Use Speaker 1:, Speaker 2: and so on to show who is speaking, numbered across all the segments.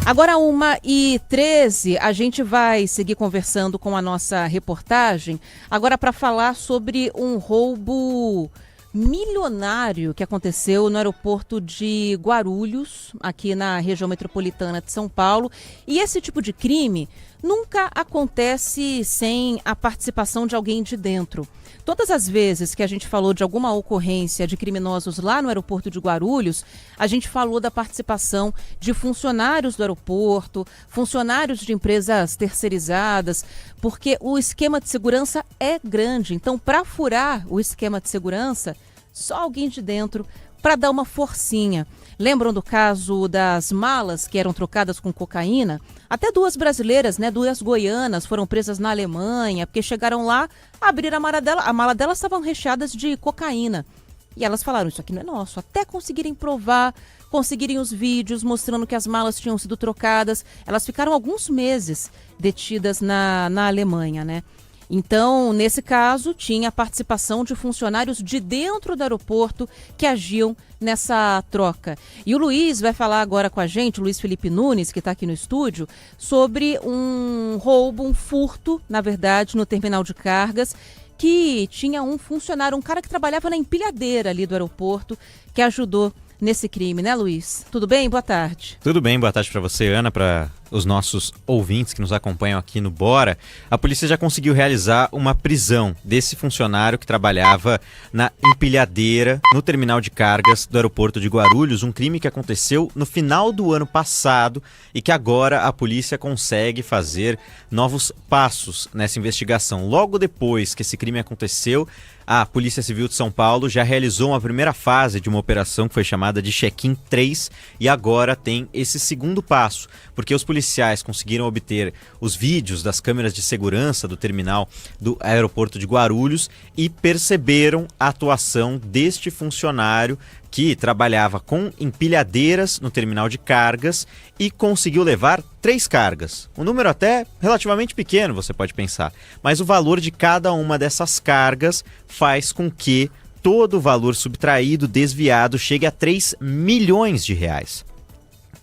Speaker 1: Agora 1h13, a gente vai seguir conversando com a nossa reportagem, agora para falar sobre um roubo milionário que aconteceu no aeroporto de Guarulhos, aqui na região metropolitana de São Paulo. E esse tipo de crime nunca acontece sem a participação de alguém de dentro. Todas as vezes que a gente falou de alguma ocorrência de criminosos lá no aeroporto de Guarulhos, a gente falou da participação de funcionários do aeroporto, funcionários de empresas terceirizadas, porque o esquema de segurança é grande. Então, para furar o esquema de segurança, só alguém de dentro para dar uma forcinha. Lembram do caso das malas que eram trocadas com cocaína? Até duas brasileiras, duas goianas, foram presas na Alemanha, porque chegaram lá, abriram a mala delas, estavam recheadas de cocaína. E elas falaram, isso aqui não é nosso, até conseguirem provar, conseguirem os vídeos mostrando que as malas tinham sido trocadas. Elas ficaram alguns meses detidas na Alemanha, né? Então, nesse caso, tinha a participação de funcionários de dentro do aeroporto que agiam nessa troca. E o Luiz vai falar agora com a gente, o Luiz Felipe Nunes, que está aqui no estúdio, sobre um roubo, um furto, na verdade, no terminal de cargas, que tinha um funcionário, um cara que trabalhava na empilhadeira ali do aeroporto, que ajudou nesse crime, né, Luiz? Tudo bem? Boa tarde.
Speaker 2: Tudo bem, boa tarde para você, Ana, para os nossos ouvintes que nos acompanham aqui no Bora. A polícia já conseguiu realizar uma prisão desse funcionário que trabalhava na empilhadeira no terminal de cargas do aeroporto de Guarulhos, um crime que aconteceu no final do ano passado e que agora a polícia consegue fazer novos passos nessa investigação. Logo depois que esse crime aconteceu, a Polícia Civil de São Paulo já realizou uma primeira fase de uma operação que foi chamada de Check-in 3 e agora tem esse segundo passo, porque os policiais conseguiram obter os vídeos das câmeras de segurança do terminal do aeroporto de Guarulhos e perceberam a atuação deste funcionário que trabalhava com empilhadeiras no terminal de cargas e conseguiu levar 3 cargas. Um número até relativamente pequeno, você pode pensar, mas o valor de cada uma dessas cargas faz com que todo o valor subtraído, desviado, chegue a 3 milhões de reais.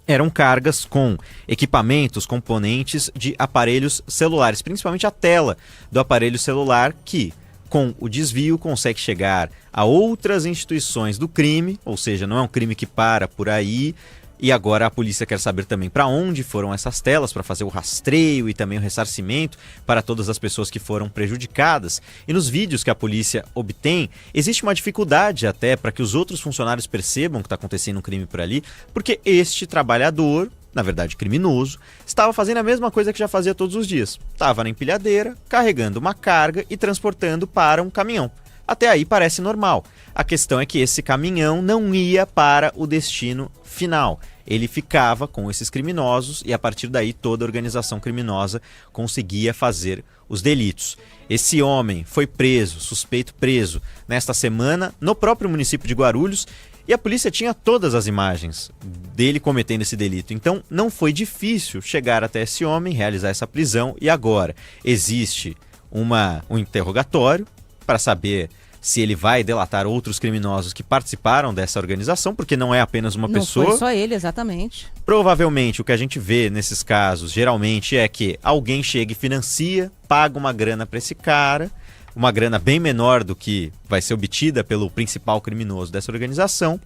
Speaker 2: Eram cargas com equipamentos, componentes de aparelhos celulares, principalmente a tela do aparelho celular que, com o desvio, consegue chegar a outras instituições do crime, ou seja, não é um crime que para por aí. E agora a polícia quer saber também para onde foram essas telas, para fazer o rastreio e também o ressarcimento para todas as pessoas que foram prejudicadas. E nos vídeos que a polícia obtém, existe uma dificuldade até para que os outros funcionários percebam que está acontecendo um crime por ali, porque este trabalhador, na verdade criminoso, estava fazendo a mesma coisa que já fazia todos os dias. Estava na empilhadeira, carregando uma carga e transportando para um caminhão. Até aí parece normal. A questão é que esse caminhão não ia para o destino final. Ele ficava com esses criminosos e a partir daí toda a organização criminosa conseguia fazer os delitos. Esse homem foi preso, suspeito preso, nesta semana no próprio município de Guarulhos. E a polícia tinha todas as imagens dele cometendo esse delito. Então não foi difícil chegar até esse homem, realizar essa prisão. E agora existe um interrogatório para saber se ele vai delatar outros criminosos que participaram dessa organização, porque não é apenas uma pessoa.
Speaker 1: Não foi só ele, exatamente.
Speaker 2: Provavelmente o que a gente vê nesses casos, geralmente, é que alguém chega e financia, paga uma grana para esse cara, uma grana bem menor do que vai ser obtida pelo principal criminoso dessa organização,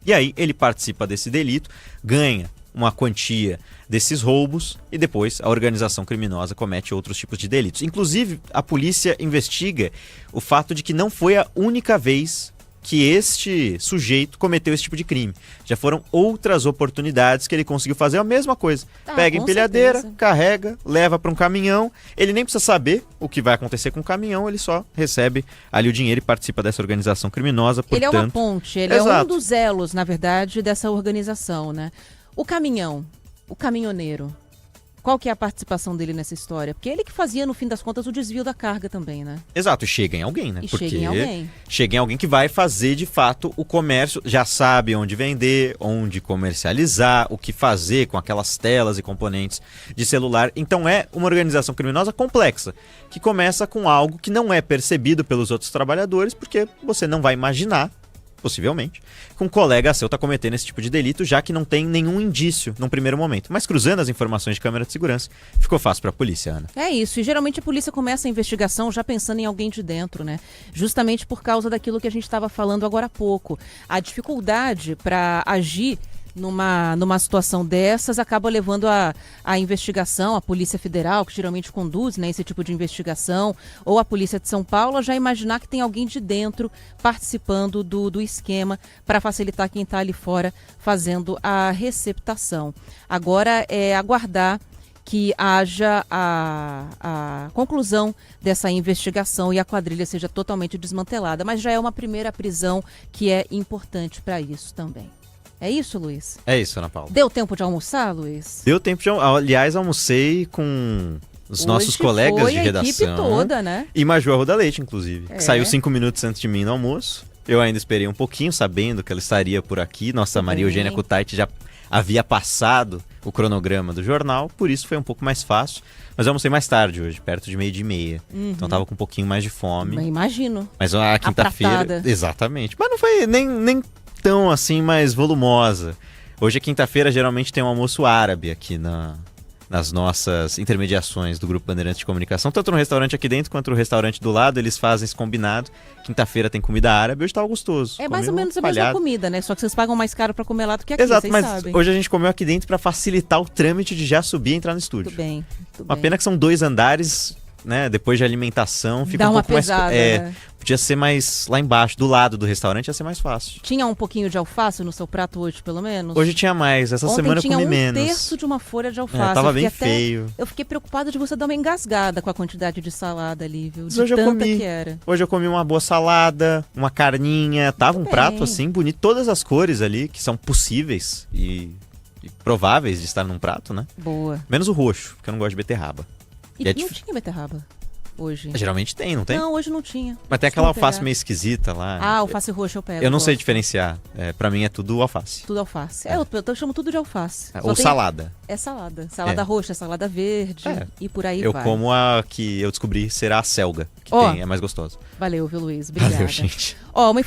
Speaker 2: e aí ele participa desse delito, ganha uma quantia desses roubos e depois a organização criminosa comete outros tipos de delitos. Inclusive, a polícia investiga o fato de que não foi a única vez que este sujeito cometeu esse tipo de crime. Já foram outras oportunidades que ele conseguiu fazer a mesma coisa. Pega empilhadeira, carrega, leva para um caminhão. Ele nem precisa saber o que vai acontecer com o caminhão, ele só recebe ali o dinheiro e participa dessa organização criminosa. Portanto,
Speaker 1: ele é uma ponte, ele
Speaker 2: Exato.
Speaker 1: É um dos elos, na verdade, dessa organização, né? O caminhão, o caminhoneiro, qual que é a participação dele nessa história? Porque ele que fazia, no fim das contas, o desvio da carga também, né?
Speaker 2: Exato, chega em alguém, né?
Speaker 1: Porque chega em alguém.
Speaker 2: Chega em alguém que vai fazer, de fato, o comércio, já sabe onde vender, onde comercializar, o que fazer com aquelas telas e componentes de celular. Então é uma organização criminosa complexa, que começa com algo que não é percebido pelos outros trabalhadores, porque você não vai imaginar possivelmente, que um colega seu está cometendo esse tipo de delito, já que não tem nenhum indício num primeiro momento. Mas cruzando as informações de câmera de segurança, ficou fácil para a polícia, Ana.
Speaker 1: É isso, e geralmente a polícia começa a investigação já pensando em alguém de dentro, né? Justamente por causa daquilo que a gente estava falando agora há pouco. A dificuldade para agir numa situação dessas acaba levando a investigação, a Polícia Federal, que geralmente conduz, né, esse tipo de investigação, ou a Polícia de São Paulo, a já imaginar que tem alguém de dentro participando do esquema para facilitar quem está ali fora fazendo a receptação. Agora é aguardar que haja a conclusão dessa investigação e a quadrilha seja totalmente desmantelada, mas já é uma primeira prisão que é importante para isso também. É isso, Luiz?
Speaker 2: É isso, Ana Paula.
Speaker 1: Deu tempo de almoçar, Luiz?
Speaker 2: Deu tempo de almoçar. Aliás, almocei com os nossos colegas de redação.
Speaker 1: A equipe toda, né?
Speaker 2: E Maju Arruda Leite, inclusive. Que saiu 5 minutos antes de mim no almoço. Eu ainda esperei um pouquinho, sabendo que ela estaria por aqui. Nossa Maria Eugênia Kutaiti já havia passado o cronograma do jornal, por isso foi um pouco mais fácil. Mas eu almocei mais tarde hoje, perto de 12:30. Então tava com um pouquinho mais de fome.
Speaker 1: Imagino.
Speaker 2: Mas a quinta-feira... Exatamente. Mas não foi nem tão assim mais volumosa. Hoje é quinta-feira, geralmente tem um almoço árabe aqui nas nossas intermediações do Grupo Bandeirantes de Comunicação, tanto no restaurante aqui dentro quanto no restaurante do lado, eles fazem esse combinado. Quinta-feira tem comida árabe, hoje tava gostoso.
Speaker 1: É mais ou menos a mesma comida, né? Só que vocês pagam mais caro pra comer lá do que aqui,
Speaker 2: exato,
Speaker 1: vocês
Speaker 2: mas
Speaker 1: sabem.
Speaker 2: Hoje a gente comeu aqui dentro pra facilitar o trâmite de já subir e entrar no estúdio.
Speaker 1: Tudo bem.
Speaker 2: Uma pena que são 2 andares, né? Depois de alimentação, fica
Speaker 1: dá
Speaker 2: um
Speaker 1: uma
Speaker 2: pouco
Speaker 1: pesada,
Speaker 2: mais...
Speaker 1: né?
Speaker 2: Podia ser mais lá embaixo, do lado do restaurante, ia ser mais fácil.
Speaker 1: Tinha um pouquinho de alface no seu prato hoje, pelo menos?
Speaker 2: Hoje tinha mais, essa semana eu comi menos.
Speaker 1: Tinha 1/3 de uma folha de alface.
Speaker 2: Tava bem feio.
Speaker 1: Eu fiquei preocupada de você dar uma engasgada com a quantidade de salada ali, viu?
Speaker 2: De tanta
Speaker 1: que era.
Speaker 2: Hoje eu comi uma boa salada, uma carninha, tava um prato assim, bonito. Todas as cores ali, que são possíveis e prováveis de estar num prato, né?
Speaker 1: Boa.
Speaker 2: Menos o roxo, porque eu não gosto de beterraba.
Speaker 1: E não tinha beterraba hoje?
Speaker 2: Geralmente tem, não tem?
Speaker 1: Não, hoje não tinha.
Speaker 2: Mas tem aquela alface meio esquisita lá.
Speaker 1: Ah, alface roxa eu pego.
Speaker 2: Eu não sei diferenciar. Pra mim é tudo alface.
Speaker 1: Tudo alface. Eu chamo tudo de alface.
Speaker 2: Ou salada.
Speaker 1: É salada. Salada roxa, salada verde e por aí vai.
Speaker 2: Eu como a que eu descobri será a selga, que é mais gostosa.
Speaker 1: Valeu, viu, Luiz? Obrigada.
Speaker 2: Valeu, gente.
Speaker 1: Uma